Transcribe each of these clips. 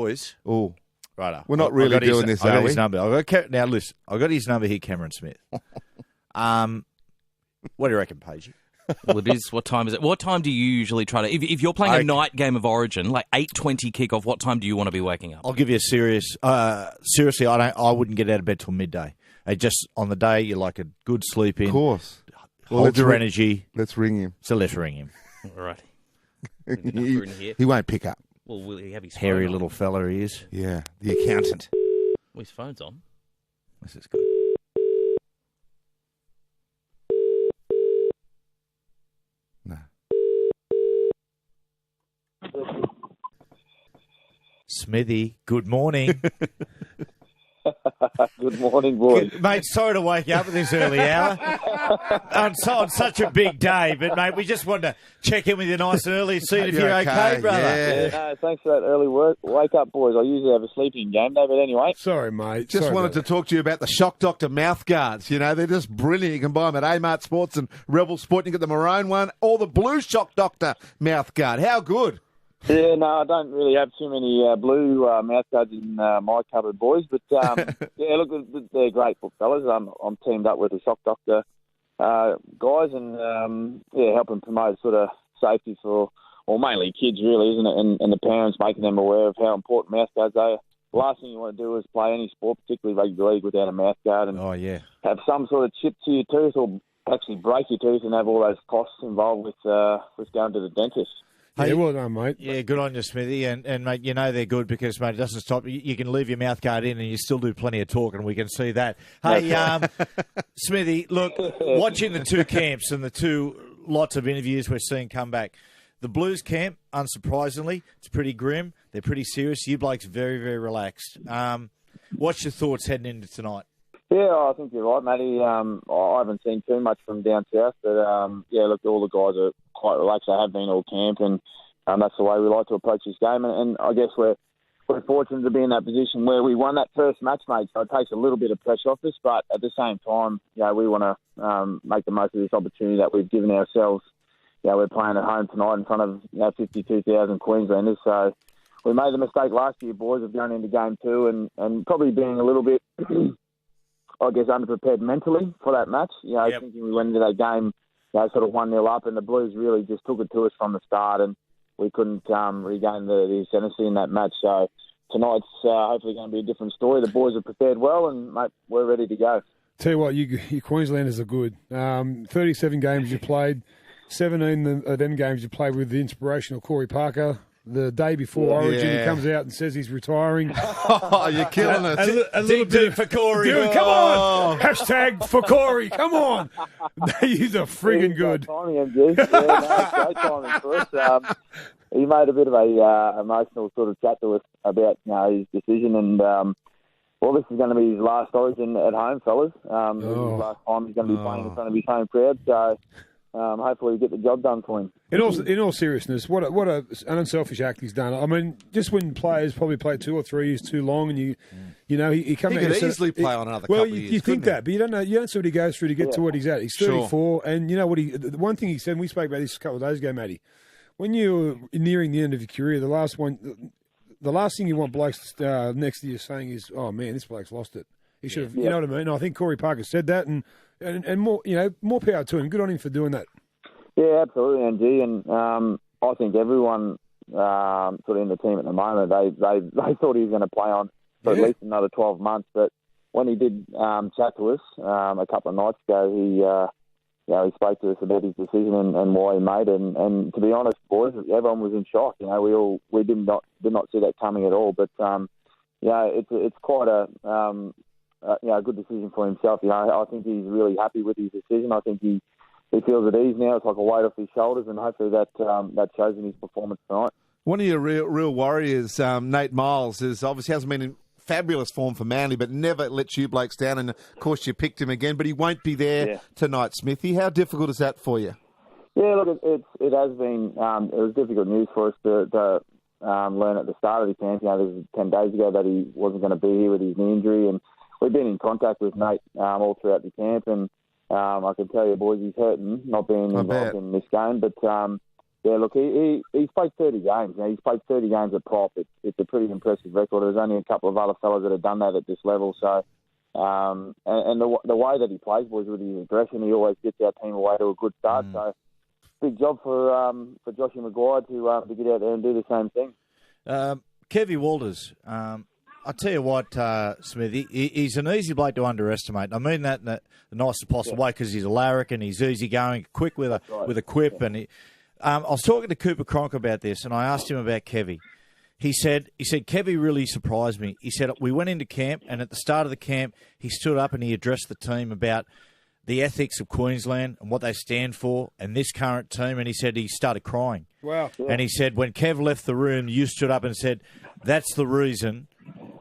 Boys. Oh, Right. we're not really doing this, I got are his we? number. Now, listen, I got his number here, Cameron Smith. What do you reckon, Pagey? Well, it is. What time is it? What time do you usually try to... If you're playing a night game of Origin, like 8:20 kickoff, what time do you want to be waking up? I'll give you a serious... seriously, I wouldn't get out of bed till midday. Just on the day, you like a good sleep in. Of course. Hold your energy. Let's ring him. So let's ring him. All right. He won't pick up. Well, will he have his Hairy phone on? little fella he is. Yeah, the accountant. Well, his phone's on. This is good. No. Smithy, good morning. Good morning, boys. Mate, sorry to wake you up at this early hour. on such a big day, but, mate, we just wanted to check in with you nice and early, see if you're okay, brother. Yeah. No, thanks for that early wake up, boys. I usually have a sleeping game day, but anyway. Sorry, mate. Just Sorry wanted to talk to you about the Shock Doctor mouth guards. You know, they're just brilliant. You can buy them at Amart Sports and Rebel Sport. You can get the maroon one or the blue Shock Doctor mouth guard. How good? Yeah, no, I don't really have too many blue mouth guards in my cupboard, boys. But, yeah, look, they're great fellas. I'm teamed up with the Shock Doctor guys and, helping promote sort of safety for, well, mainly kids, really, isn't it? And the parents, making them aware of how important mouth guards are. The last thing you want to do is play any sport, particularly rugby league, without a mouth guard and have some sort of chip to your tooth or actually break your tooth and have all those costs involved with going to the dentist. Yeah, well done, mate. Yeah, good on you, Smithy. And mate, you know they're good because, mate, it doesn't stop. You can leave your mouth guard in and you still do plenty of talking. We can see that. Hey, Smithy, look, watching the two camps and the two lots of interviews we're seeing come back, the Blues camp, unsurprisingly, it's pretty grim. They're pretty serious. You blokes very, very relaxed. What's your thoughts heading into tonight? Yeah, I think you're right, Matty. I haven't seen too much from down south, but look, all the guys are quite relaxed. They have been all camp, and that's the way we like to approach this game. And I guess we're fortunate to be in that position where we won that first match, mate. So it takes a little bit of pressure off us, but at the same time, we want to make the most of this opportunity that we've given ourselves. We're playing at home tonight in front of 52,000 Queenslanders, so we made the mistake last year, boys, of going into game two and probably being a little bit. I guess, underprepared mentally for that match. Thinking we went into that game, sort of 1-0 up, and the Blues really just took it to us from the start, and we couldn't regain the ascendancy in that match. So tonight's hopefully going to be a different story. The boys are prepared well, and, mate, we're ready to go. Tell you what, you Queenslanders are good. 37 games you played, 17 of them games you played with the inspirational Corey Parker. The day before Origin, he comes out and says he's retiring. Oh, you're killing us. A little bit for Corey. Dude, come on. Hashtag for Corey. Come on. He's a friggin' good. Great timing, MG. Great timing for us. He made a bit of a emotional sort of chat to us about his decision, and this is going to be his last Origin at home, fellas. This is his last time he's going to be playing in front of his home crowd, so hopefully we get the job done for him. In all seriousness, what an unselfish act he's done. I mean, just when players probably play 2 or 3 years too long, and he comes out. He could easily play on another. Well, couple of years, you think that, but you don't know. You don't see what he goes through to get to what he's at. He's 34, and you know what the one thing he said. And we spoke about this a couple of days ago, Matty. When you're nearing the end of your career, the last thing you want blokes next to you saying is, "Oh man, this bloke's lost it." He should have. You know what I mean? I think Corey Parker said that, and more, more power to him. Good on him for doing that. Yeah, absolutely, Angie, and I think everyone sort of in the team at the moment, they thought he was going to play on for at least another 12 months. But when he did chat to us a couple of nights ago, he spoke to us about his decision and why he made it. And to be honest, boys, everyone was in shock. We did not see that coming at all. But it's quite a good decision for himself. I think he's really happy with his decision. I think he feels at ease now. It's like a weight off his shoulders, and hopefully that shows in his performance tonight. One of your real warriors, Nate Miles, obviously hasn't been in fabulous form for Manly, but never lets you blokes down. And, of course, you picked him again, but he won't be there tonight, Smithy. How difficult is that for you? Yeah, look, it has been. It was difficult news for us to learn at the start of the camp. This was 10 days ago that he wasn't going to be here with his knee injury, and we've been in contact with Nate all throughout the camp, and I can tell you, boys, he's hurting not being involved in this game. But Yeah, look, he's played 30 games. Now, he's played 30 games at prop. It's a pretty impressive record. There's only a couple of other fellas that have done that at this level. So, and the way that he plays, boys, with his aggression, he always gets our team away to a good start. So, big job for Joshy Maguire to get out there and do the same thing. Kevy Walters, I'll tell you what, Smithy, he's an easy bloke to underestimate. I mean that in the nicest possible way because he's a larrikin, he's easygoing, quick with a quip. And I was talking to Cooper Cronk about this, and I asked him about Kevy. He said, Kevy really surprised me. He said, we went into camp, and at the start of the camp, he stood up and he addressed the team about the ethics of Queensland and what they stand for and this current team, and he said he started crying. Wow. Yeah. And he said, when Kev left the room, you stood up and said, that's the reason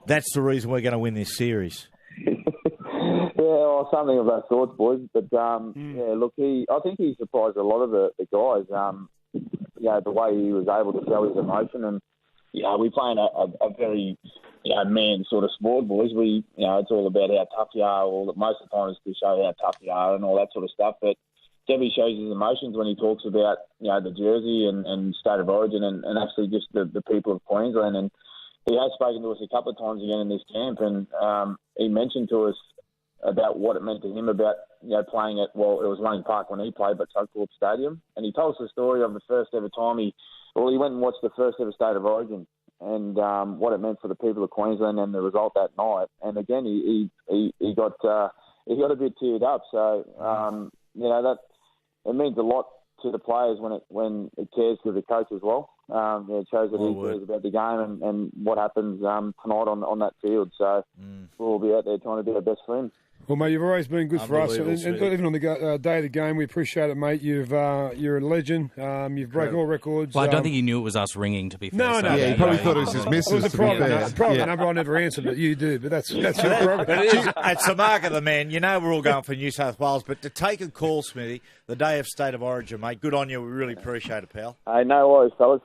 we're going to win this series. Yeah, something of that sort, boys. But, yeah, look, I think he surprised a lot of the guys, the way he was able to show his emotion. And, we play in a very, man sort of sport, boys. It's all about how tough you are, or most of the time it's to show how tough you are and all that sort of stuff. But Debbie shows his emotions when he talks about, the jersey and state of origin and actually just the people of Queensland. And he has spoken to us a couple of times again in this camp, and he mentioned to us about what it meant to him about playing at, well, it was Wayne Park when he played, but Tugthorpe Stadium. And he told us the story of the first ever time he went and watched the first ever State of Origin and what it meant for the people of Queensland and the result that night. And again, he got a bit teared up. So that it means a lot to the players when it cares to the coach as well. It shows that he cares about the game and what happens tonight on that field. So we'll be out there trying to do our best for him. Well, mate, you've always been good for us, and even on the day of the game, we appreciate it, mate. You're a legend. You've broken all records. Well, I don't think he knew it was us ringing. To be fair, no. Yeah, he probably thought it was his missus. It was a private number. I never answered, but you do. But that's your problem. But it's the mark of the man. We're all going for New South Wales, but to take a call, Smithy, the day of State of Origin, mate. Good on you. We really appreciate it, pal. Hey, no worries, fellas.